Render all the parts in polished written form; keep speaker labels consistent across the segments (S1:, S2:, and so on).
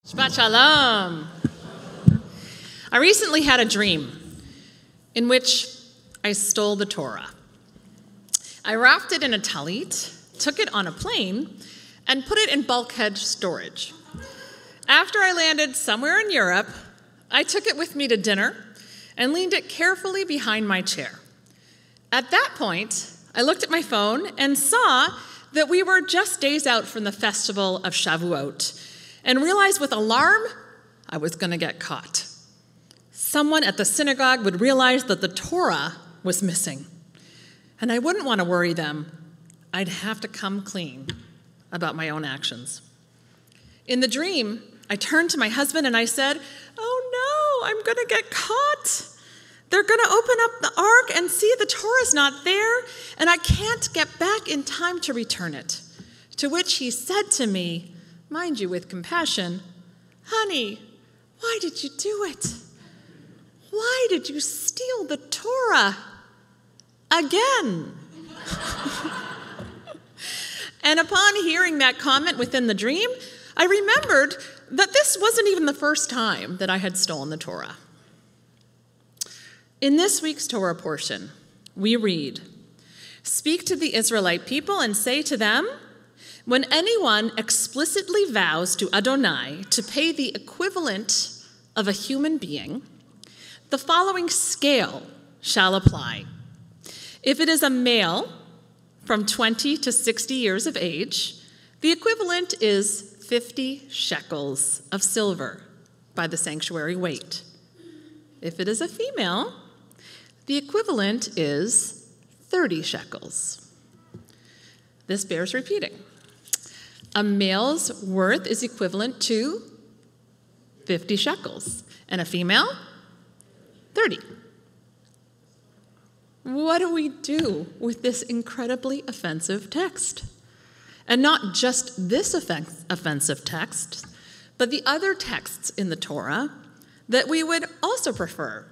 S1: Shabbat Shalom. I recently had a dream in which I stole the Torah. I wrapped it in a talit, took it on a plane, and put it in bulkhead storage. After I landed somewhere in Europe, I took it with me to dinner and leaned it carefully behind my chair. At that point, I looked at my phone and saw that we were just days out from the festival of Shavuot, and realized with alarm I was going to get caught. Someone at the synagogue would realize that the Torah was missing, and I wouldn't want to worry them. I'd have to come clean about my own actions. In the dream, I turned to my husband and I said, "Oh no, I'm going to get caught. They're going to open up the ark and see the Torah's not there, and I can't get back in time to return it." To which he said to me, mind you, with compassion, "Honey, why did you do it? Why did you steal the Torah again?" And upon hearing that comment within the dream, I remembered that this wasn't even the first time that I had stolen the Torah. In this week's Torah portion, we read, "Speak to the Israelite people and say to them, when anyone explicitly vows to Adonai to pay the equivalent of a human being, the following scale shall apply. If it is a male from 20 to 60 years of age, the equivalent is 50 shekels of silver by the sanctuary weight. If it is a female, the equivalent is 30 shekels. This bears repeating. A male's worth is equivalent to 50 shekels, and a female, 30. What do we do with this incredibly offensive text? And not just this offensive text, but the other texts in the Torah that we would also prefer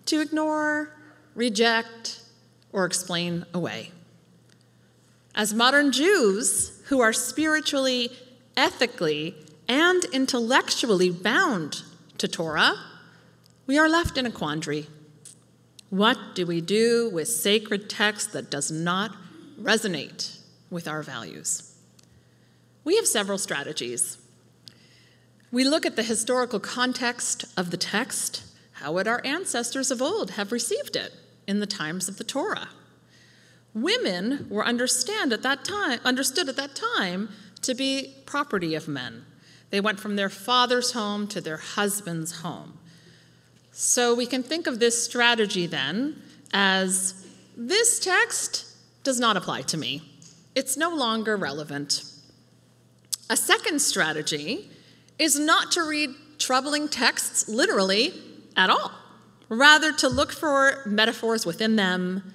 S1: to ignore, reject, or explain away. As modern Jews who are spiritually, ethically, and intellectually bound to Torah, we are left in a quandary. What do we do with sacred text that does not resonate with our values? We have several strategies. We look at the historical context of the text. How would our ancestors of old have received it in the times of the Torah? Women were understood at that time to be property of men. They went from their father's home to their husband's home. So we can think of this strategy then as, this text does not apply to me. It's no longer relevant. A second strategy is not to read troubling texts literally at all, rather to look for metaphors within them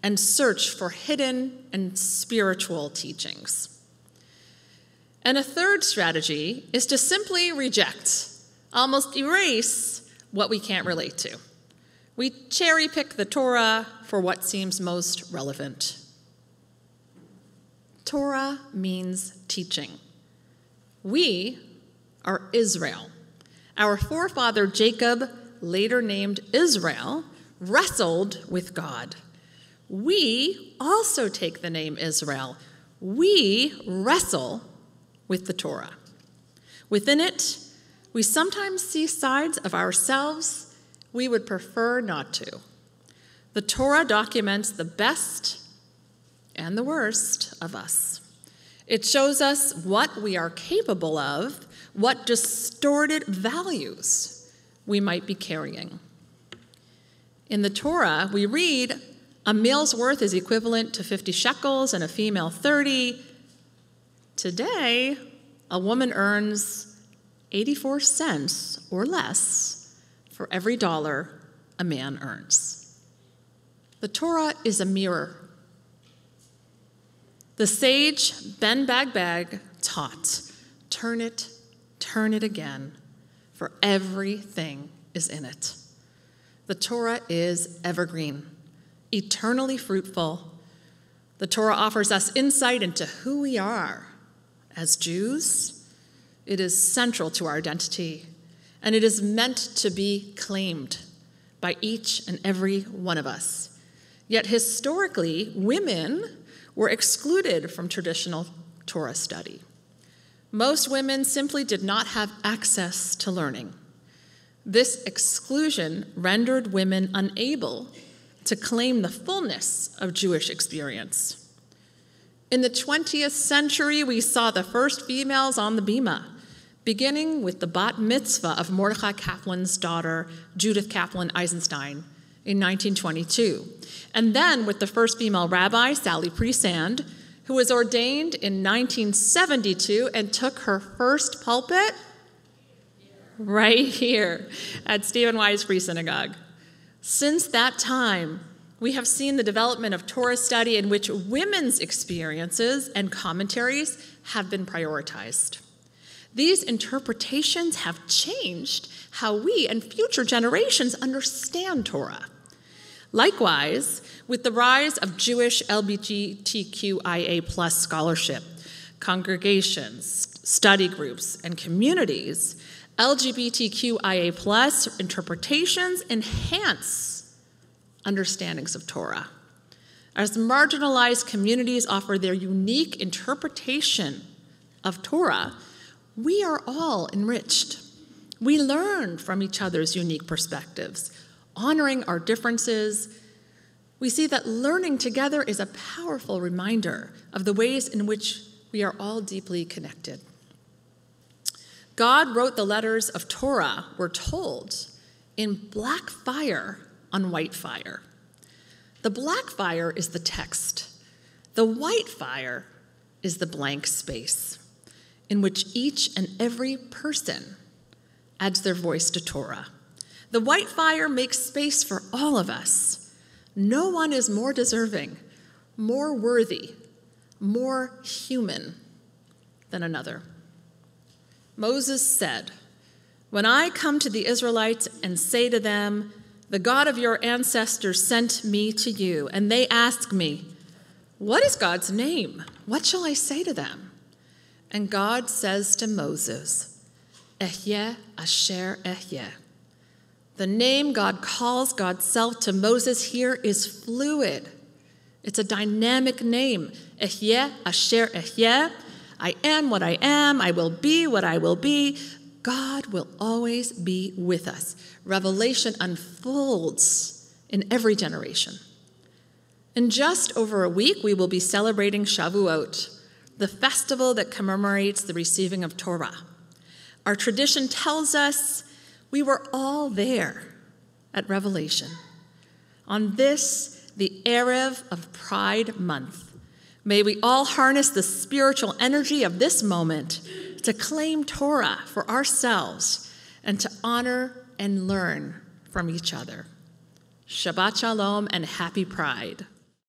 S1: and search for hidden and spiritual teachings. And a third strategy is to simply reject, almost erase what we can't relate to. We cherry pick the Torah for what seems most relevant. Torah means teaching. We are Israel. Our forefather Jacob, later named Israel, wrestled with God. We also take the name Israel. We wrestle with the Torah. Within it, we sometimes see sides of ourselves we would prefer not to. The Torah documents the best and the worst of us. It shows us what we are capable of, what distorted values we might be carrying. In the Torah, we read, a male's worth is equivalent to 50 shekels and a female 30. Today, a woman earns 84 cents or less for every dollar a man earns. The Torah is a mirror. The sage Ben Bagbag taught, turn it again, for everything is in it. The Torah is evergreen, eternally fruitful. The Torah offers us insight into who we are as Jews, It is central to our identity, and it is meant to be claimed by each and every one of us. Yet historically, women were excluded from traditional Torah study. Most women simply did not have access to learning. This exclusion rendered women unable to claim the fullness of Jewish experience. In the 20th century, we saw the first females on the bima, beginning with the bat mitzvah of Mordechai Kaplan's daughter, Judith Kaplan Eisenstein, in 1922, and then with the first female rabbi, Sally Priesand, who was ordained in 1972 and took her first pulpit right here at Stephen Wise Free Synagogue. Since that time, we have seen the development of Torah study in which women's experiences and commentaries have been prioritized. These interpretations have changed how we and future generations understand Torah. Likewise, with the rise of Jewish LGBTQIA+ scholarship, congregations, study groups, and communities, LGBTQIA+ interpretations enhance understandings of Torah. As marginalized communities offer their unique interpretation of Torah, we are all enriched. We learn from each other's unique perspectives, honoring our differences. We see that learning together is a powerful reminder of the ways in which we are all deeply connected. God wrote the letters of Torah, we're told, in black fire on white fire. The black fire is the text. The white fire is the blank space in which each and every person adds their voice to Torah. The white fire makes space for all of us. No one is more deserving, more worthy, more human than another. Moses said, "When I come to the Israelites and say to them, 'The God of your ancestors sent me to you,' and they ask me, 'What is God's name?' What shall I say to them?" And God says to Moses, "Ehyeh asher ehyeh." The name God calls God's self to Moses here is fluid. It's a dynamic name. Ehyeh asher ehyeh. I am what I am. I will be what I will be. God will always be with us. Revelation unfolds in every generation. In just over a week, we will be celebrating Shavuot, the festival that commemorates the receiving of Torah. Our tradition tells us we were all there at Revelation. On this, the Erev of Pride Month, may we all harness the spiritual energy of this moment to claim Torah for ourselves and to honor and learn from each other. Shabbat Shalom and happy Pride.